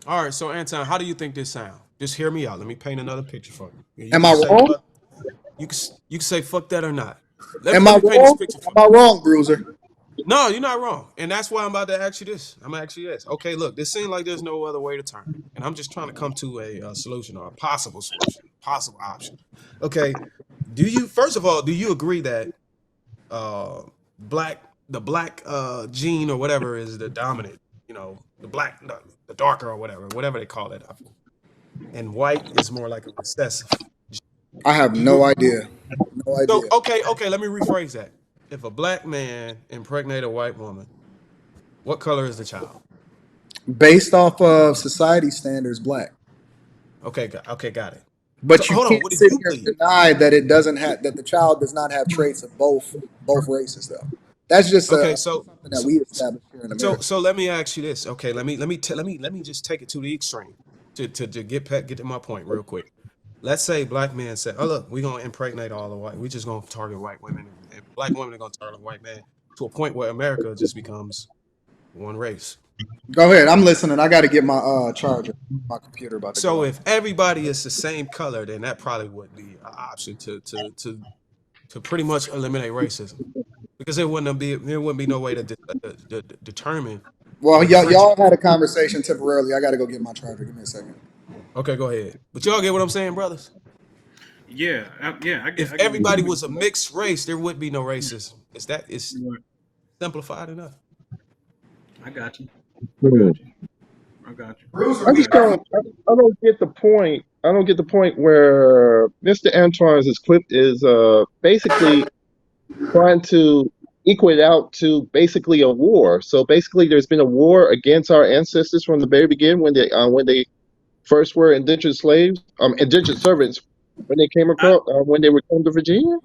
All right, so Anton, how do you think this sound? Just hear me out. Let me paint another picture for you. You Am can I say wrong? fuck. You can say fuck that or not. Let me Am let I me paint this wrong? picture Am for I you. wrong, Bruiser? No, you're not wrong, and that's why I'm about to ask you this. I'm gonna ask you this. Okay, look, this seems like there's no other way to turn, and I'm just trying to come to a solution or a possible solution, possible option. Okay, do you first of all do you agree that uh black the black gene or whatever is the dominant, the black the darker or whatever they call it, and white is more like a recessive. I have You no agree? idea. No So idea. okay, let me rephrase that. If a black man impregnate a white woman, what color is the child? Based off of society standards, black. Okay, got it. So But you hold on, can't what do sit you here believe? and deny that it doesn't have that the child does not have traits of both races, though. That's just Okay, something that so we established here in America. so let me ask you this. Okay, let me just take it to the extreme to get to my point real quick. Let's say black man said, "Oh look, we're gonna impregnate all the white. We just gonna target white women, and black women are gonna target white men to a point where America just becomes one race." Go ahead, I'm listening. I got to get my charger. My computer about to go So out. if everybody is the same color, then that probably would be an option to pretty much eliminate racism because there wouldn't be no way to determine Well, or y'all differentiate. had a conversation temporarily. I got to go get my charger. Give me a second. Okay, go ahead. But y'all get what I'm saying, brothers? Yeah, yeah, If I get what you're everybody saying. was a mixed race, there would be no racism. It's You're right. simplified enough. I got you. I Hmm. got you. I got you. Bruiser, I I we just got you. got don't. I don't get the point. I don't get the point where Mr. Antoine's clip is basically trying to equate out to basically a war. So basically, there's been a war against our ancestors from the very beginning when they first were indentured slaves, indentured servants when they came I, across when they returned to Virginia.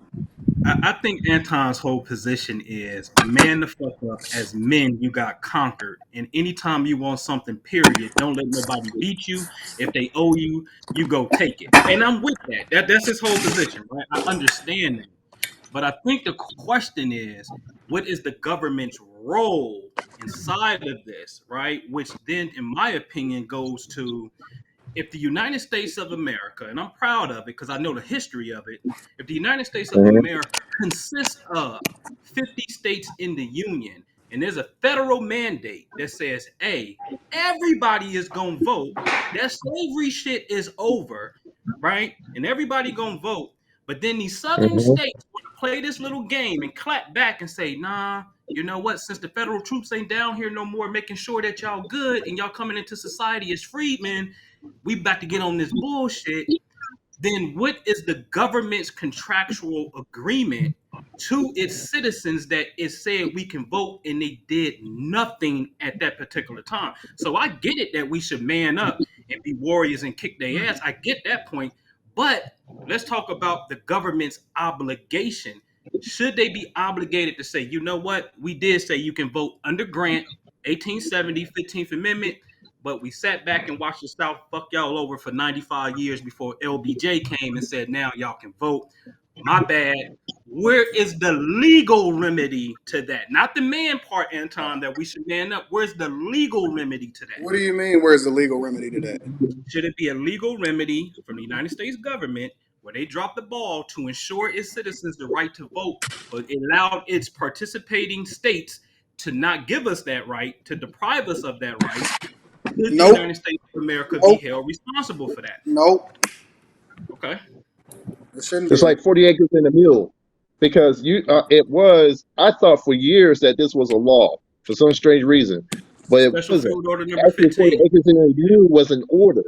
I think Anton's whole position is man the fuck up. As men, you got conquered. And anytime you want something, period, don't let nobody beat you. If they owe you, you go take it. And I'm with that. That's his whole position, right? I understand that. But I think the question is, what is the government's role inside of this, right? Which then, in my opinion, goes to if the United States of America, and I'm proud of it because I know the history of it, if the United States of Mhm. America consists of 50 states in the Union, and there's a federal mandate that says, hey, everybody is going to vote, that slavery shit is over, right? And everybody going to vote. But then these southern Mhm. states want to play this little game and clap back and say, nah, you know what? Since the federal troops ain't down here no more, making sure that y'all good and y'all coming into society as freedmen, we about to get on this bullshit. Then what is the government's contractual agreement to its citizens that it said we can vote and they did nothing at that particular time? So I get it that we should man up and be warriors and kick their ass. I get that point. But let's talk about the government's obligation. Should they be obligated to say, you know what? We did say you can vote under Grant, 1870, 15th Amendment, but we sat back and watched the South fuck y'all over for 95 years before LBJ came and said, now y'all can vote. My bad. Where is the legal remedy to that? Not the man part, Anton, that we should man up. Where's the legal remedy to that? What do you mean? Where's the legal remedy to that? Should it be a legal remedy from the United States government where they drop the ball to ensure its citizens the right to vote, but it allowed its participating states to not give us that right, to deprive us of that right? Should the Nope. United States of America be Nope. held responsible for that? Nope. Okay. It shouldn't It's be. like 40 acres and a mule, because it was. I thought for years that this was a law for some strange reason, but it Special wasn't. Field Order number Actually, 40 15, acres and a mule was an order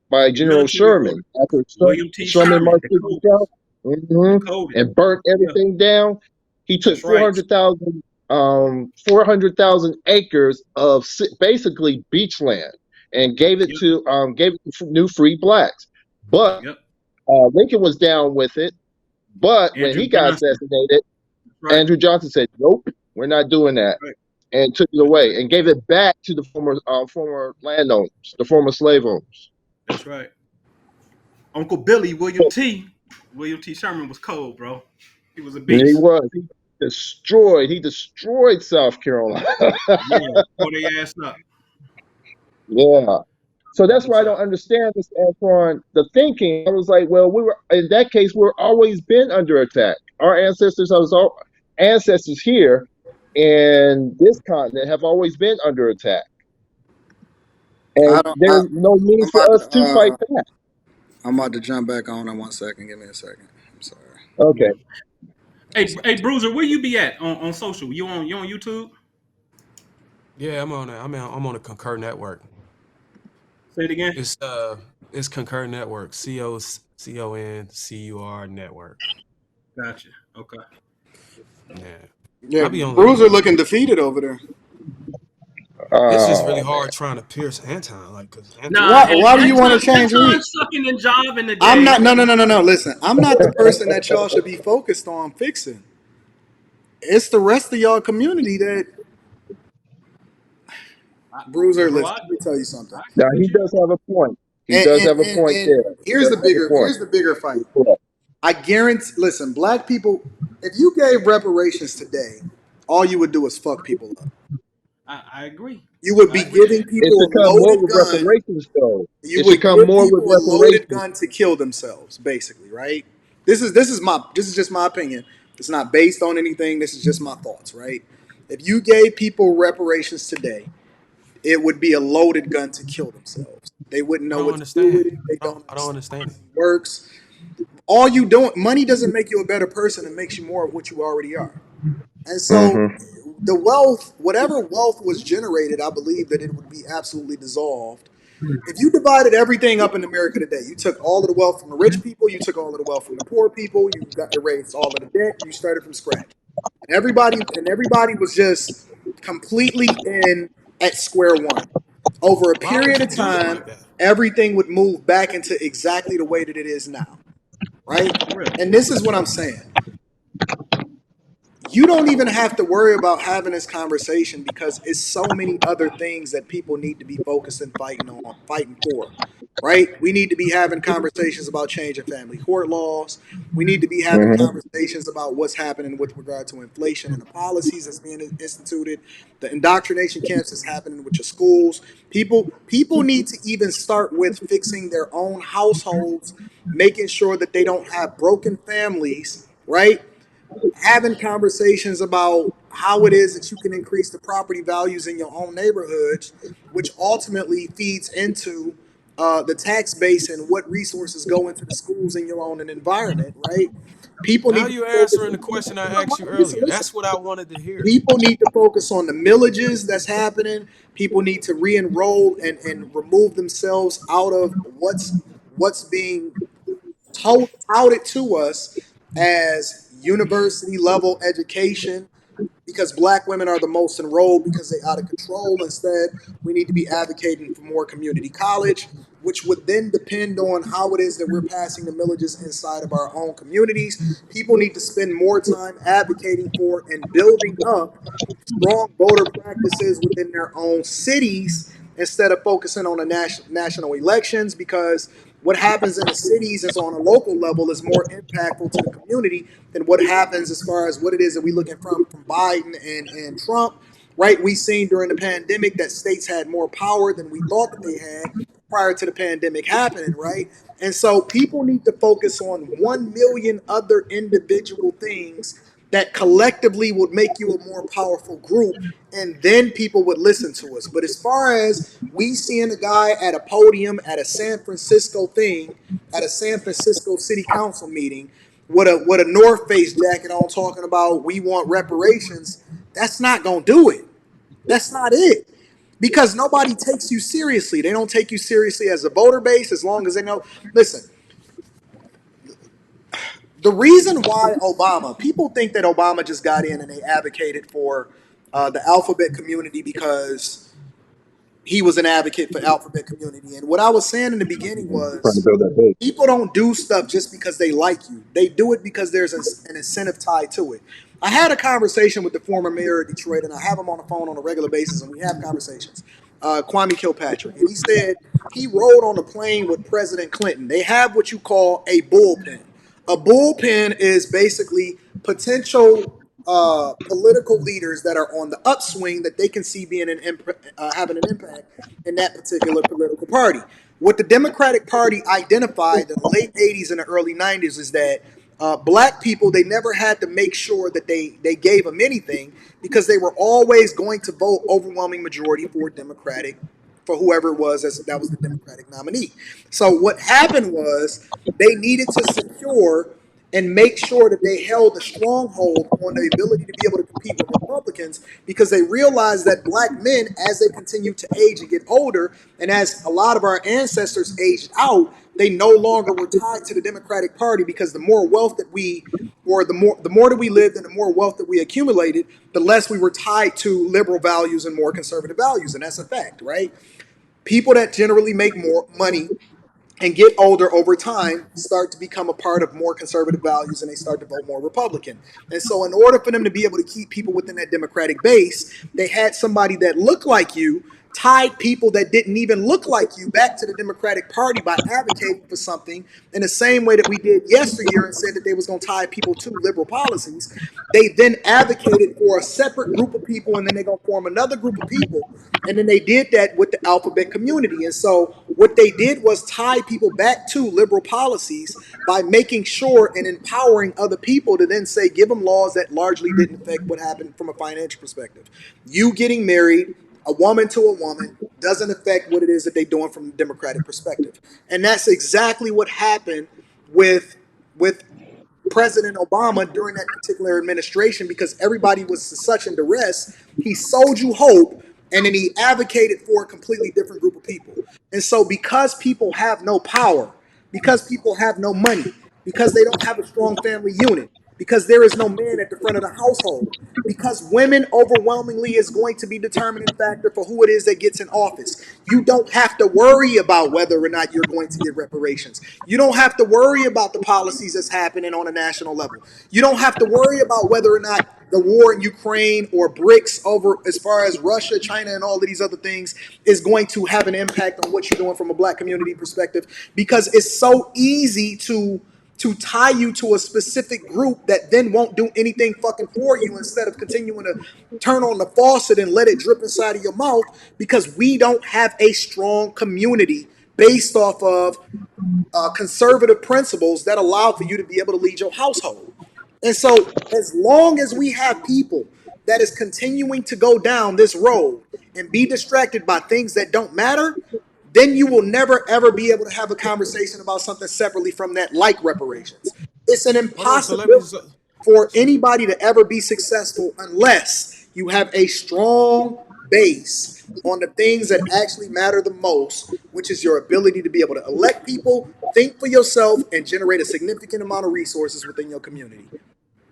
by General military order. Sherman after William T. Sherman Sherman, marched through the decoded. South, Decoded. and burnt Yeah, everything down. He took that's right. 400,000 acres of basically beach land and Yep. gave it to new free blacks. But Yep. Lincoln was down with it. But when Andrew he got Johnson. assassinated, That's right. Andrew Johnson said, "Nope, we're not doing that," Right. and took it That's away right. and gave it back to the former landowners, the former slave owners. That's right. Uncle Billy, William T. William T. Sherman was cold, bro. He was a And beast. he destroyed South Carolina. Yeah. Tore their ass up. Yeah. So that's Yes, why I sir. don't understand this, Antoine. The thinking, I was like, well, we were in that case, we're always been under attack. Our ancestors, ancestors here in this continent have always been under attack, I and don't. there's no need I'm for about us to fight to. back. I'm about to jump back on in 1 second. Give me a second. I'm sorry. Okay. Hey, Bruiser, where you be at on social? You on YouTube? Yeah, I'm on. I'm on a Concur network. Say it again. It's uh, it's Concur network. CONCUR network. Gotcha. Okay. Yeah, Yeah, I be on there. Bruiser looking defeated over there. It's just really Oh man. hard trying to pierce Anton, like, cause Nah, Anton Why? and Why do you want to change Anton read? sucking and jiving I'm today. not. No, no, no, no, no. Listen, I'm not the person that y'all should be focused on fixing. It's the rest of y'all community that Bruiser. Bro, Listen, let me tell you something. I Now agree he with you. does have a point. He And does and have a and, point and there. He here's does the have a bigger. point. Here's the bigger fight. Correct. I guarantee. Listen, black people. If you gave reparations today, all you would do is fuck people up. I agree. You would I be agree with giving that. It people should a come more loaded with gun. reparations, though. You It should would come give more with people a loaded reparations. gun to kill themselves, basically, right? This is just my opinion. It's not based on anything. This is just my thoughts, right? If you gave people reparations today, it would be a loaded gun to kill themselves. They wouldn't I know don't what to do with understand. it. They I don't. don't I don't understand how understand it. money works. All you don't money doesn't make you a better person. It makes you more of what you already are. And so Mm-hmm. the wealth, whatever wealth was generated, I believe that it would be absolutely dissolved. If you divided everything up in America today, you took all of the wealth from the rich people, you took all of the wealth from the poor people, you got erased all of the debt, you started from scratch. And everybody was just completely in at square one. Over a Why would period you of do it time, like that? everything would move back into exactly the way that it is now, right? For real. And this is what I'm saying. You don't even have to worry about having this conversation because it's so many other things that people need to be focused and fighting for. Right? We need to be having conversations about changing family court laws. We need to be having Mm-hmm. conversations about what's happening with regard to inflation and the policies that's being instituted, the indoctrination camps that's happening with your schools. People need to even start with fixing their own households, making sure that they don't have broken families, right? Having conversations about how it is that you can increase the property values in your own neighborhoods, which ultimately feeds into the tax base and what resources go into the schools in your own environment, right? People Now need to you're focus. answering the question I No, asked you listen, earlier. listen. That's what I wanted to hear. People need to focus on the millages that's happening. People need to re-enroll and remove themselves out of what's being touted to us as university level education because black women are the most enrolled because they're out of control. Instead, we need to be advocating for more community college, which would then depend on how it is that we're passing the millages inside of our own communities. People need to spend more time advocating for and building up strong voter practices within their own cities instead of focusing on the national elections because what happens in the cities is on a local level is more impactful to the community than what happens as far as what it is that we looking from Biden and Trump. Right, we seen during the pandemic that states had more power than we thought that they had prior to the pandemic happening, right? And so people need to focus on 1 million other individual things that collectively would make you a more powerful group, and then people would listen to us. But as far as we seeing a guy at a podium at a San Francisco thing, at a San Francisco City Council meeting, with a North Face jacket on, talking about we want reparations, that's not gonna do it. That's not it. Because nobody takes you seriously. They don't take you seriously as a voter base as long as they know. Listen, the reason why Obama, people think that Obama just got in and they advocated for the alphabet community because he was an advocate for alphabet community. And what I was saying in the beginning Trying to was build that base. people don't do stuff just because they like you. They do it because there's an incentive tied to it. I had a conversation with the former mayor of Detroit, and I have him on the phone on a regular basis, and we have conversations. Kwame Kilpatrick, and he said he rode on a plane with President Clinton. They have what you call a bullpen. A bullpen is basically potential. political leaders that are on the upswing that they can see being having an impact in that particular political party. What the Democratic Party identified in the late 80s and the early 90s is that black people, they never had to make sure that they gave them anything because they were always going to vote overwhelming majority for Democratic, for whoever it was that was the Democratic nominee. So what happened was they needed to secure and make sure that they held a stronghold on the ability to be able to compete with Republicans because they realized that black men, as they continue to age and get older, and as a lot of our ancestors aged out, they no longer were tied to the Democratic Party because the more wealth that we, or the more that we lived and the more wealth that we accumulated, the less we were tied to liberal values and more conservative values, and that's a fact, right? People that generally make more money and get older over time start to become a part of more conservative values and they start to vote more Republican. And so in order for them to be able to keep people within that Democratic base, they had somebody that looked like you tied people that didn't even look like you back to the Democratic Party by advocating for something in the same way that we did yesteryear and said that they was going to tie people to liberal policies. They then advocated for a separate group of people and then they're going to form another group of people. And then they did that with the alphabet community. And so what they did was tie people back to liberal policies by making sure and empowering other people to then say, give them laws that largely didn't affect what happened from a financial perspective. You getting married, a woman to a woman, doesn't affect what it is that they're doing from a democratic perspective. And that's exactly what happened with President Obama during that particular administration because everybody was such in duress. He sold you hope and then he advocated for a completely different group of people. And so because people have no power, because people have no money, because they don't have a strong family unit, because there is no man at the front of the household, because women overwhelmingly is going to be the determining factor for who it is that gets in office. You don't have to worry about whether or not you're going to get reparations. You don't have to worry about the policies that's happening on a national level. You don't have to worry about whether or not the war in Ukraine or BRICS over as far as Russia, China, and all of these other things is going to have an impact on what you're doing from a black community perspective because it's so easy to tie you to a specific group that then won't do anything fucking for you instead of continuing to turn on the faucet and let it drip inside of your mouth because we don't have a strong community based off of conservative principles that allow for you to be able to lead your household. And so as long as we have people that is continuing to go down this road and be distracted by things that don't matter, then you will never ever be able to have a conversation about something separately from that, like reparations. It's an Hold on, so let me impossibility for anybody to ever be successful unless you have a strong base on the things that actually matter the most, which is your ability to be able to elect people, think for yourself, and generate a significant amount of resources within your community.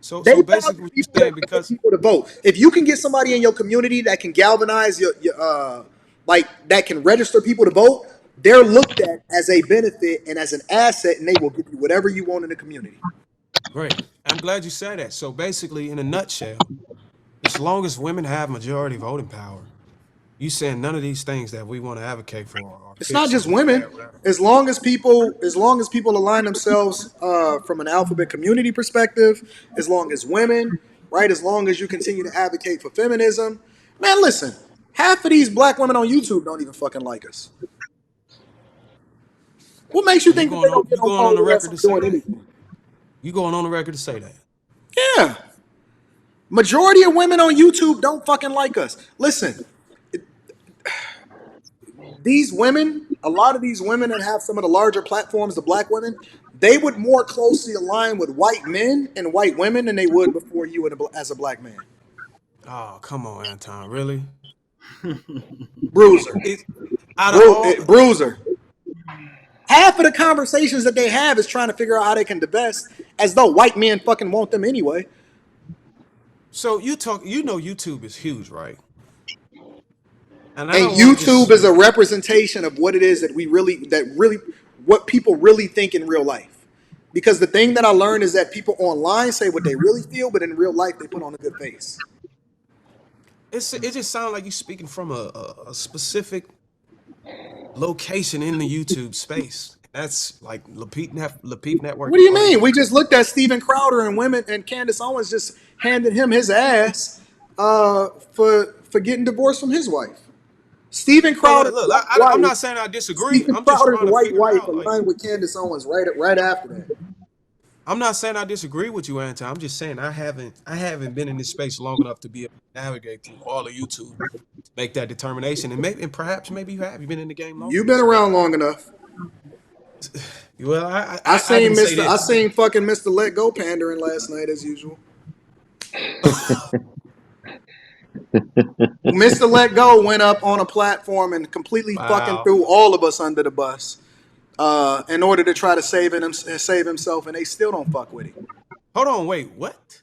so They so value basically what people you're saying that can get because people to vote. If you can get somebody in your community that can galvanize your like that can register people to vote, they're looked at as a benefit and as an asset, and they will give you whatever you want in the community. great. I'm glad you said that. So basically, in a nutshell, as long as women have majority voting power, you saying none of these things that we want to advocate for are It's not fixed or just this, women. that, whatever. As long as people align themselves from an alphabet community perspective, as long as women, right? As long as you continue to advocate for feminism, man. Listen, half of these black women on YouTube don't even fucking like us. What makes you Are you think that they going on? don't get You on going on board the with us record on to say doing that? anything? You going on the record to say that? Yeah. Majority of women on YouTube don't fucking like us. Listen, these women, a lot of these women that have some of the larger platforms, the black women, they would more closely align with white men and white women than they would before you as a black man. Oh, come on, Anton. Really? Bruiser. It out of all. Bruiser. Half of the conversations that they have is trying to figure out how they can divest as though white men fucking want them anyway. So you talk. You know, YouTube is huge, right? And I And don't want to YouTube just. is a representation of what it is that really what people really think in real life. Because the thing that I learned is that people online say what they really feel, but in real life they put on a good face. It just sounds like you speaking from a specific location in the YouTube space. That's like Lepeep What Network do and you all these mean? We other. just looked at Steven Crowder and women and Candace Owens just handed him his ass for getting divorced from his wife. Steven Well, Crowder's look, white I'm wife. not saying I disagree. Steven I'm just Crowder's trying to white figure wife out, like, aligned with Candace Owens right after that. I'm not saying I disagree with you, Anton. I'm just saying I haven't been in this space long enough to be able to navigate through all of YouTube to make that determination. And perhaps you have. You've been in the game long You've enough. been around long enough. Well, I I seen can say Mr. I this. seen fucking Mr. Let Go pandering last night as usual. Mr. Let Go went up on a platform and completely fucking Wow. threw all of us under the bus in order to try to save himself, and they still don't fuck with him. Hold on, wait, what?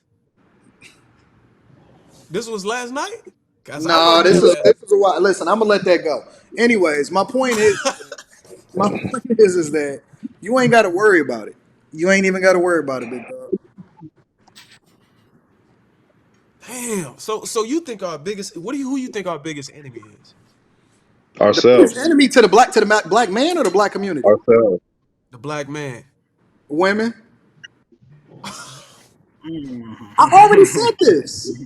This was last night? Cause I Nah, wasn't there last. this is a while. Listen, I'm gonna let that go. Anyways, my point is that you ain't got to worry about it. You ain't even got to worry about it, big dog. Damn. So you think our biggest? Who you think our biggest enemy is? The biggest Ourselves. enemy to the black man or the black community? Ourselves. The black man. Women. Mm. I already said this.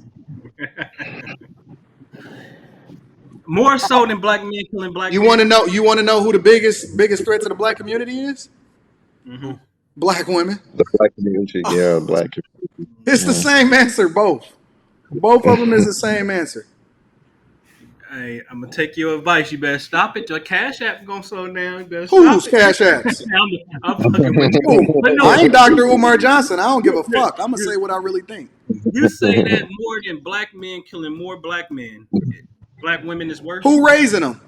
More so than black men killing black You want to men. know? You want to know who the biggest threat to the black community is? Mm-hmm. Who? Black women. The black community. Yeah, black community. It's the Yeah. same answer. Both of them is the same answer. Hey, I'm gonna take your advice. You better stop it. Your cash app gonna slow down. You better stop Who's it. cash apps? I'm fucking with you. Who? But no, I ain't Dr. Umar Johnson. I don't give a fuck. I'm gonna say what I really think. you say that more than black men killing more black men. Black women is worse. Who raising them?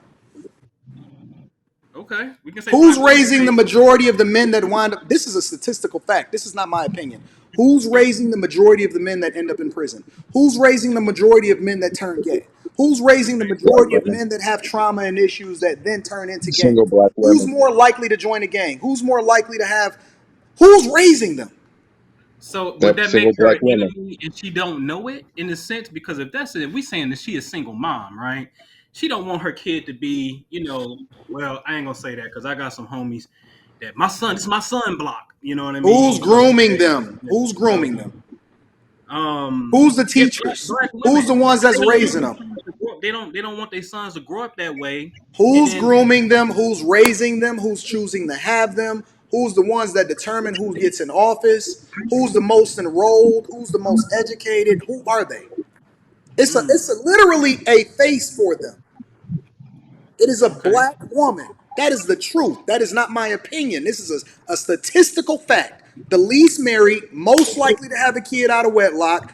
Okay, we can say Who's black women raising the majority of the men that wind up? This is a statistical fact. This is not my opinion. Who's raising the majority of the men that end up in prison? Who's raising the majority of men that turn gay? Who's raising the Black majority of women. men that have trauma and issues that then turn into Single gangs? black Who's women. more likely to join a gang? Who's more likely to have? Who's raising them? So would Yep, that make single her black an women. enemy and she don't know it in a sense? Because if we saying that she a single mom, right? She don't want her kid to be, well, I ain't gonna say that because I got some homies that this is my son block. You know what I Who's mean? So grooming them? Who's grooming them? Who's the yeah, teachers? black Who's the women. ones that's They don't raising want their them? sons to grow up. They don't want their sons to grow up that way. And Who's then grooming them? Who's raising them? Who's choosing to have them? Who's the ones that determine who gets in office? Who's the most enrolled? Who's the most educated? Who are they? It's literally a face for them. It is a okay. black woman. That is the truth. That is not my opinion. This is a statistical fact. The least married, most likely to have a kid out of wedlock.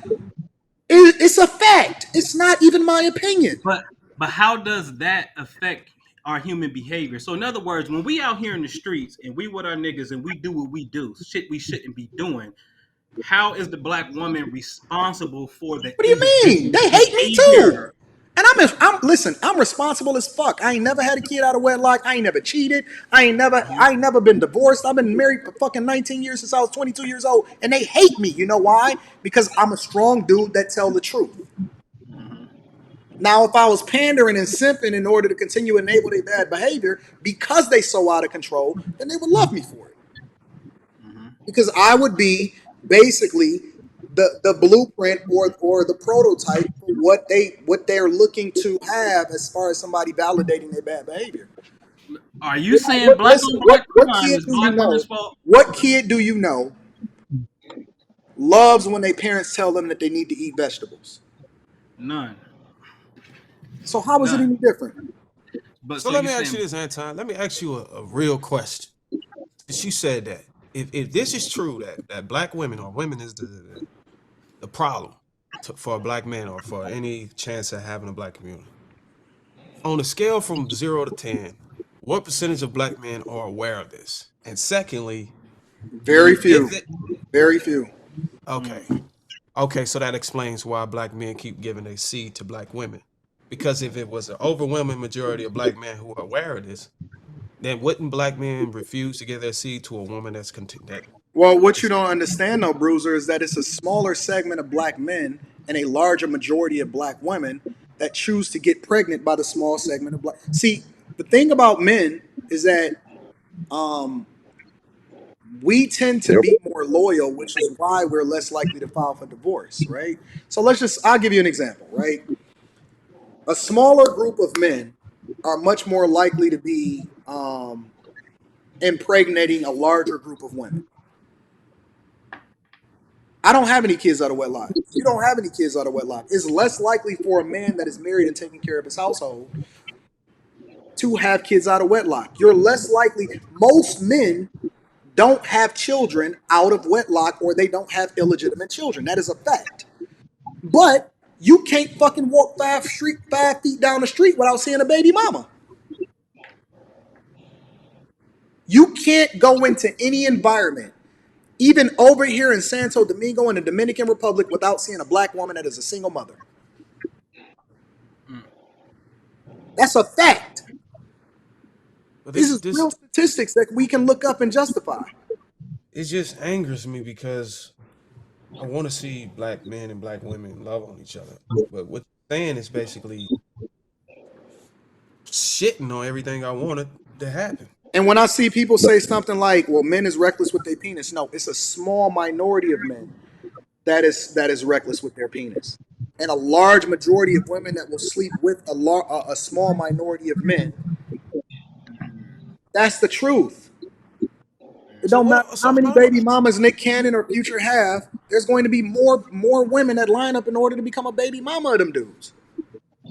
It's a fact. It's not even my opinion. But how does that affect our human behavior? So in other words, when we out here in the streets and we with our niggas and we do what we do, shit we shouldn't be doing, how is the black woman responsible for the What do you mean? individual They hate me too. behavior? And listen, I'm responsible as fuck. I ain't never had a kid out of wedlock. I ain't never cheated. I ain't never been divorced. I've been married for fucking 19 years since I was 22 years old. And they hate me. You know why? Because I'm a strong dude that tell the truth. Now, if I was pandering and simping in order to continue to enable their bad behavior because they so out of control, then they would love me for it. Because I would be basically the blueprint or the prototype for what they're looking to have as far as somebody validating their bad behavior. Are you saying black Listen, on black what crime kid is do you black know? women's fault? What kid do you know loves when their parents tell them that they need to eat vegetables? None. So how is it None. any different? But So so let you me ask you saying this, Anton. Let me ask you a real question. Since you said that, if this is true that black women or women is the problem for a black man or for any chance of having a black community, on a scale from 0 to 10, what percentage of black men are aware of this? And secondly, when Very you get few. that, Very few. okay, okay, so that explains why black men keep giving a seed to black women. Because if it was an overwhelming majority of black men who are aware of this, then wouldn't black men refuse to give their seed to a woman that Well, what you is don't understand, though, Bruiser, is that it's a smaller segment of black men and a larger majority of black women that choose to get pregnant by the small segment of black. See, the thing about men is that we tend to Yep. be more loyal, which is why we're less likely to file for divorce, right? So I'll give you an example, right? A smaller group of men are much more likely to be impregnating a larger group of women. I don't have any kids out of wedlock. You don't have any kids out of wedlock. It's less likely for a man that is married and taking care of his household to have kids out of wedlock. You're less likely. Most men don't have children out of wedlock or they don't have illegitimate children. That is a fact. But you can't fucking walk 5 feet down the street without seeing a baby mama. You can't go into any environment, even over here in Santo Domingo in the Dominican Republic, without seeing a black woman that is a single mother. That's a fact. But This is real statistics that we can look up and justify. it just angers me because I want to see black men and black women love on each other. But what you're saying is basically shitting on everything I wanted to happen. And when I see people say something like, well, men is reckless with their penis, no, it's a small minority of men that is reckless with their penis. And a large majority of women that will sleep with a small minority of men. That's the truth. It don't matter how many baby mamas Nick Cannon or Future have. There's going to be more women that line up in order to become a baby mama of them dudes.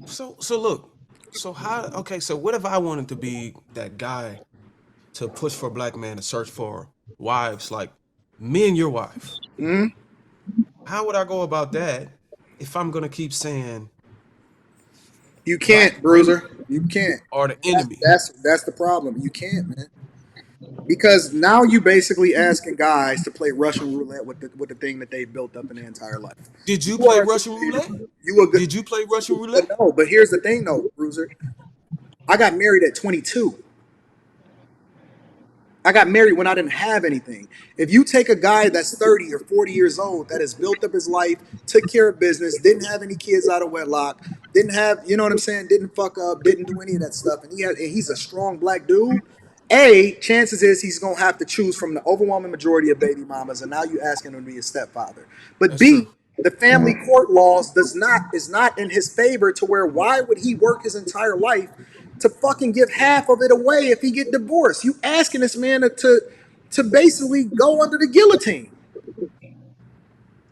So look, so what if I wanted to be that guy to push for a black man to search for wives like me and your wife? Hmm? How would I go about that if I'm gonna keep saying You can't, Bruiser. You can't. are the enemy? That's the problem. You can't, man. Because now you basically asking guys to play Russian roulette with the thing that they've built up in their entire life. Did you You play are- Russian roulette? You a good, Did you play Russian but roulette? no. But here's the thing, though, Bruiser. I got married at 22. I got married when I didn't have anything. If you take a guy that's 30 or 40 years old that has built up his life, took care of business, didn't have any kids out of wedlock, didn't have, you know what I'm saying, didn't fuck up, didn't do any of that stuff, and he's a strong black dude, chances is he's gonna have to choose from the overwhelming majority of baby mamas, and now you asking him to be a stepfather. But That's B, true. the family court laws is not in his favor to where why would he work his entire life to fucking give half of it away if he get divorced? You asking this man to basically go under the guillotine.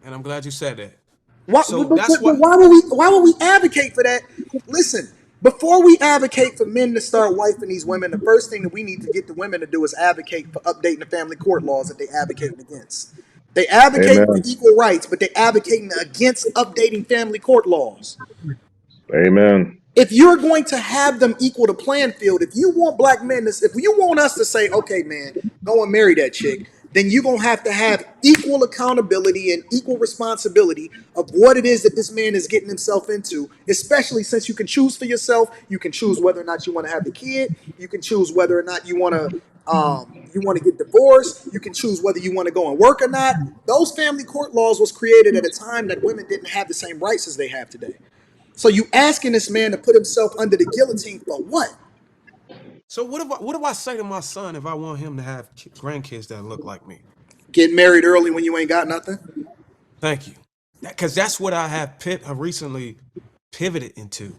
And I'm glad you said that. Why, So but that's why. why would we advocate for that? Listen, before we advocate for men to start wifing these women, the first thing that we need to get the women to do is advocate for updating the family court laws that they advocating against. They advocate for Amen. equal rights, but they advocating against updating family court laws. Amen. If you're going to have them equal the playing field, if you want black men, if you want us to say, okay, man, go and marry that chick, then you're going to have equal accountability and equal responsibility of what it is that this man is getting himself into, especially since you can choose for yourself. You can choose whether or not you want to have the kid. You can choose whether or not you want to get divorced. You can choose whether you want to go and work or not. Those family court laws was created at a time that women didn't have the same rights as they have today. So you asking this man to put himself under the guillotine for what? So what if I say to my son if I want him to have grandkids that look like me? Get married early when you ain't got nothing? Thank you. Because that's what I have recently pivoted into.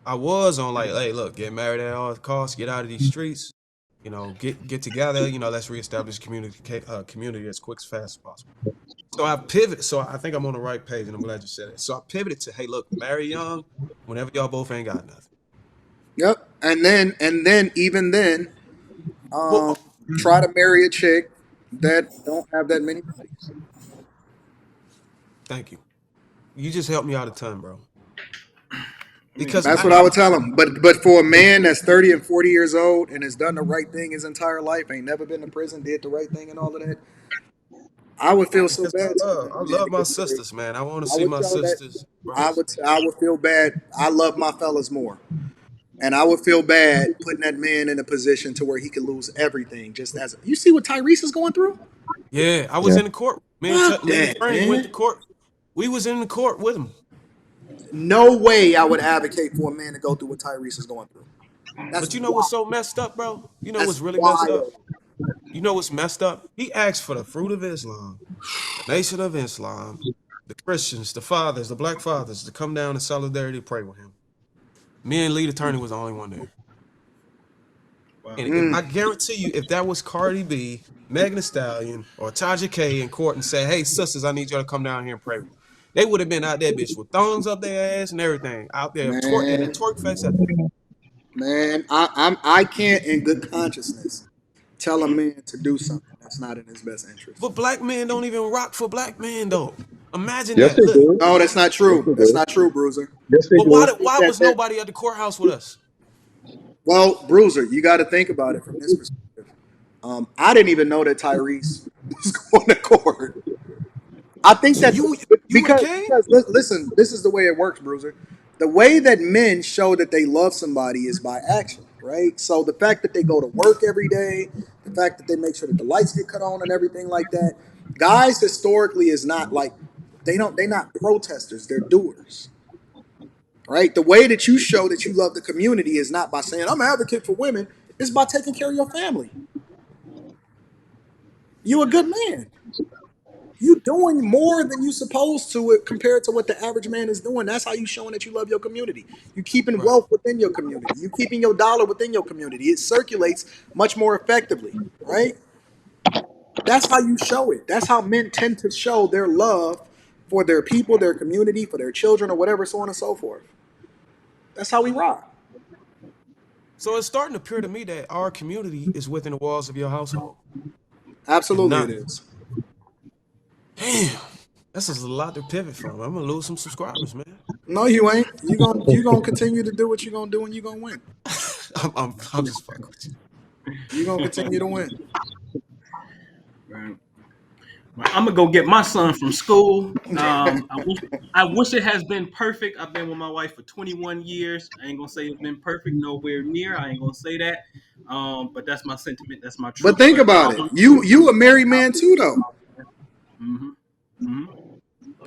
I was on like, hey, look, get married at all costs, get out of these streets, get together, let's reestablish community as quick as fast as possible. So I pivot. So I think I'm on the right page, and I'm glad you said it. So I pivoted to, hey, look, marry young, whenever y'all both ain't got nothing. Yep. And then even then, Well, try to marry a chick that don't have that many buddies. thank you. You just helped me out a ton, bro. Because That's what I would tell him. But for a man that's 30 and 40 years old and has done the right thing his entire life, ain't never been to prison, did the right thing and all of that, I would feel so bad. I love my sisters, man. I want to see my sisters. I would feel bad. I love my fellas more. And I would feel bad putting that man in a position to where he could lose everything. You see what Tyrese is going through? Yeah, I was in the court. Me and that, Frank went man. to court. We was in the court with him. No way I would advocate for a man to go through what Tyrese is going through. But you know what's so messed up, bro? You know That's what's really messed up? wild. You know what's messed up? He asked for the fruit of Islam, the Nation of Islam, the Christians, the fathers, the black fathers to come down in solidarity to pray with him. Me and Lee Attorney was the only one there. Wow. And if, I guarantee you, if that was Cardi B, Megan Thee Stallion, or Taja K in court and said, "Hey, sisters, I need y'all to come down here and pray with me," they would have been out there, bitch, with thongs up their ass and everything, out there twerk and a Man, twerk fest at that. man, I can't in good consciousness tell a man to do something that's not in his best interest. But black men don't even rock for black men, though. Imagine Yes, that. they Look, do. No, that's not Yes, true. they That's do. not true, Bruiser. Yes, they but do. why was That nobody at the courthouse with us? well, Bruiser, you got to think about it from this perspective. I didn't even know that Tyrese was going to court. I think So that you would have came? because listen, this is the way it works, Bruiser. The way that men show that they love somebody is by action, right? So the fact that they go to work every day, the fact that they make sure that the lights get cut on and everything like that. Guys historically is not like they're not protesters, they're doers. Right? The way that you show that you love the community is not by saying I'm an advocate for women, it's by taking care of your family. You a good man. You doing more than you supposed to it compared to what the average man is doing. That's how you showing that you love your community. You keeping Right. wealth within your community. You keeping your dollar within your community. It circulates much more effectively, right? That's how you show it. That's how men tend to show their love for their people, their community, for their children, or whatever, so on and so forth. That's how we rock. So it's starting to appear to me that our community is within the walls of your household. And Absolutely, not, it is. damn, that's just a lot to pivot from. I'm gonna lose some subscribers, man. No, you ain't. You gonna continue to do what you gonna do, and you gonna win. I'm just fucking with you. You gonna continue to win. Right. I'm gonna go get my son from school. I wish it has been perfect. I've been with my wife for 21 years. I ain't gonna say it's been perfect, nowhere near. I ain't gonna say that. But that's my sentiment. That's my But truth. think But about all it. I'm You a married man too, though. mm-hmm, mm-hmm,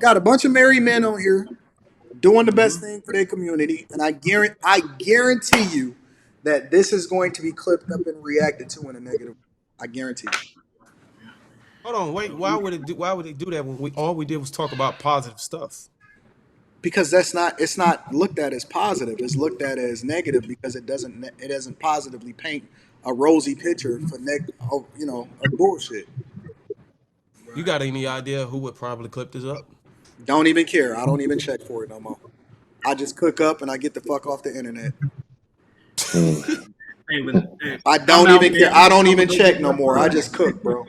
Got a bunch of married men on here doing the best mm-hmm. thing for their community, and I guarantee you that this is going to be clipped up and reacted to in a negative. I guarantee you. Hold on, wait. Why would they do that when all we did was talk about positive stuff? Because it's not looked at as positive. It's looked at as negative because it doesn't positively paint a rosy picture for of bullshit. You Right. got any idea who would probably clip this up? Don't even care. I don't even check for it no more. I just cook up and I get the fuck off the internet. Hey, but, hey, I I'm don't out, even care. man. I don't I'm gonna even go get check no my more. I son. just cook, bro.